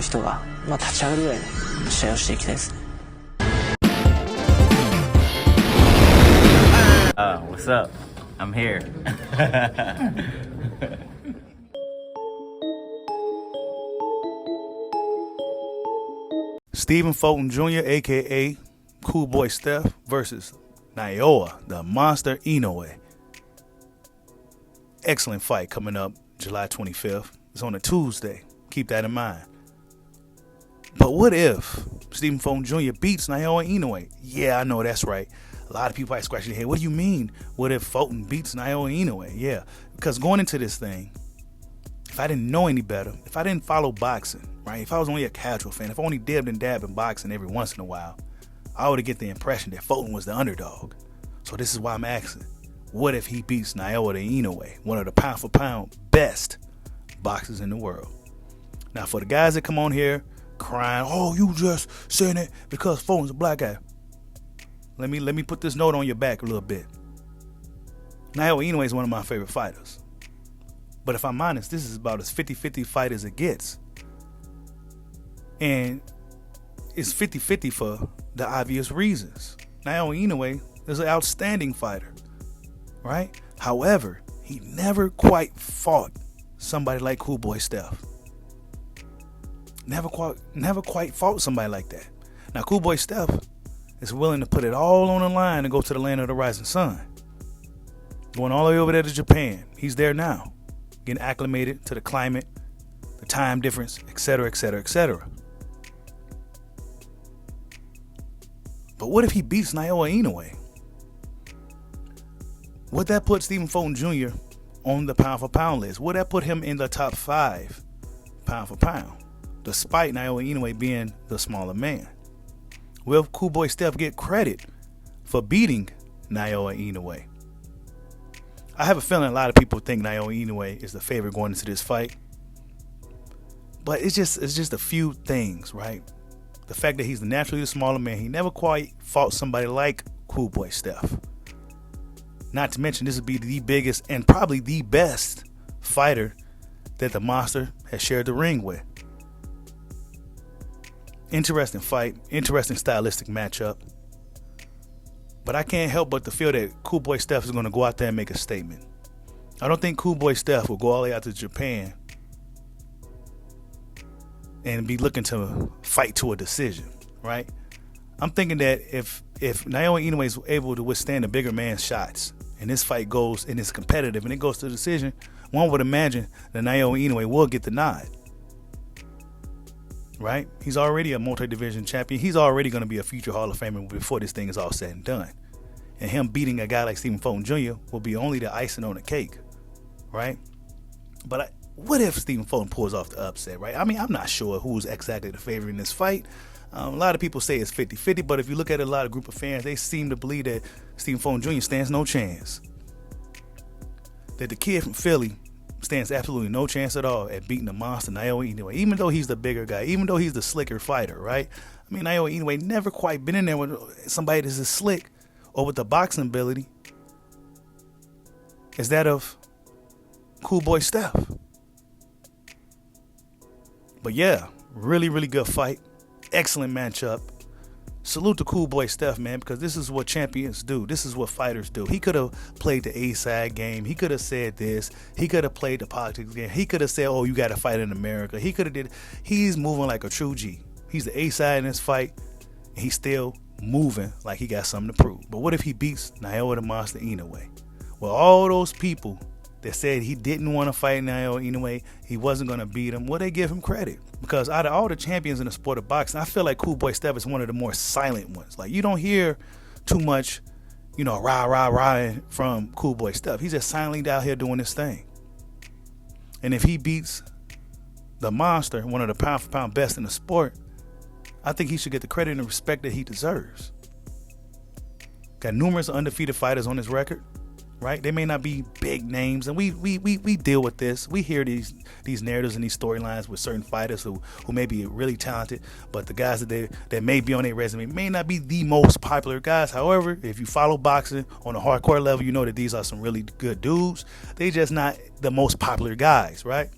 人が、立ち上がるぐらいの試合をしていきたいですね。What's up? I'm here. Stephen Fulton Jr., a.k.a. Cool Boy Steph, versus Naoya, the Monster Inoue. Excellent fight coming up July 25th. It's on a Tuesday. Keep that in mind. But what if Stephen Fulton Jr. beats Naoya Inoue? Yeah, I know, that's right. A lot of people are scratching their head. What do you mean? What if Fulton beats Naoya Inoue? Yeah, because going into this thing, if I didn't know any better, if I didn't follow boxing, right? If I was only a casual fan, if I only dibbed and dabbed in boxing every once in a while, I would get the impression that Fulton was the underdog. So this is why I'm asking. What if he beats Naoya Inoue, one of the pound for pound best boxers in the world? Now, for the guys that come on here crying, oh, you just saying it because Fulton's a black guy. Let me put this note on your back a little bit. Naoya Inoue is one of my favorite fighters. But if I'm honest, this is about as 50-50 fight as it gets. And it's 50-50 for the obvious reasons. Naoya Inoue is an outstanding fighter, right? However, he never quite fought somebody like Cool Boy Steph. Never quite fought somebody like that. Now, Cool Boy Steph is willing to put it all on the line and go to the land of the rising sun. Going all the way over there to Japan. He's there now, getting acclimated to the climate, the time difference, etc., etc., etc. But what if he beats Naoya Inoue? Would that put Stephen Fulton Jr. on the pound for pound list? Would that put him in the top 5 pound for pound, despite Naoya Inoue being the smaller man? Will Cool Boy Steph get credit for beating Naoya Inoue? I have a feeling a lot of people think Naoya Inoue is the favorite going into this fight. But it's just a few things, right? The fact that he's naturally the smaller man. He never quite fought somebody like Cool Boy Steph. Not to mention, this would be the biggest and probably the best fighter that the Monster has shared the ring with. Interesting fight, interesting stylistic matchup. But I can't help but to feel that Cool Boy Steph is going to go out there and make a statement. I don't think Cool Boy Steph will go all the way out to Japan and be looking to fight to a decision, right? I'm thinking that if Naoya Inoue is able to withstand a bigger man's shots, and this fight goes and it's competitive and it goes to a decision, one would imagine that Naoya Inoue will get the nod. Right? He's already a multi-division champion. He's already going to be a future Hall of Famer before this thing is all said and done. And him beating a guy like Stephen Fulton Jr. will be only the icing on the cake. Right? But what if Stephen Fulton pulls off the upset, right? I mean, I'm not sure who's exactly the favorite in this fight. A lot of people say it's 50-50, but if you look at a lot of group of fans, they seem to believe that Stephen Fulton Jr. stands no chance. That the kid from Philly stands absolutely no chance at all at beating the monster Naoya Inoue, even though he's the bigger guy, even though he's the slicker fighter, right? I mean, Naoya Inoue never quite been in there with somebody that's as slick or with the boxing ability as that of Cool Boy Steph. But yeah, really, really good fight. Excellent matchup. Salute to Cool Boy Steph, man, because this is what champions do. This is what fighters do. He could have played the A-side game. He could have said this. He could have played the politics game. He could have said, oh, you got to fight in America. He could have did. He's moving like a true G. He's the A-side in this fight, and he's still moving like he got something to prove. But what if he beats Naoya the Monster Inoue? Well, all those people that said he didn't want to fight Naoya Inoue, he wasn't going to beat him, well, they give him credit. Because out of all the champions in the sport of boxing, I feel like Cool Boy Steph is one of the more silent ones. Like, you don't hear too much, rah from Cool Boy Steph. He's just silently out here doing this thing. And if he beats the Monster, one of the pound for pound best in the sport, I think he should get the credit and respect that he deserves. Got numerous undefeated fighters on his record, right? They may not be big names, and we deal with this. We hear these narratives and these storylines with certain fighters who may be really talented, but the guys that may be on their resume may not be the most popular guys. However, if you follow boxing on a hardcore level, you know that these are some really good dudes. They just not the most popular guys, right?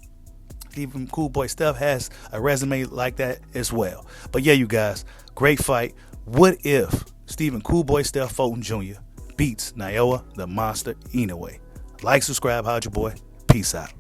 Stephen Cool Boy Steph has a resume like that as well. But yeah, you guys, great fight. What if Stephen Cool Boy Steph Fulton Jr. beats Naoya the Monster Inoue? Like, subscribe, holla your boy. Peace out.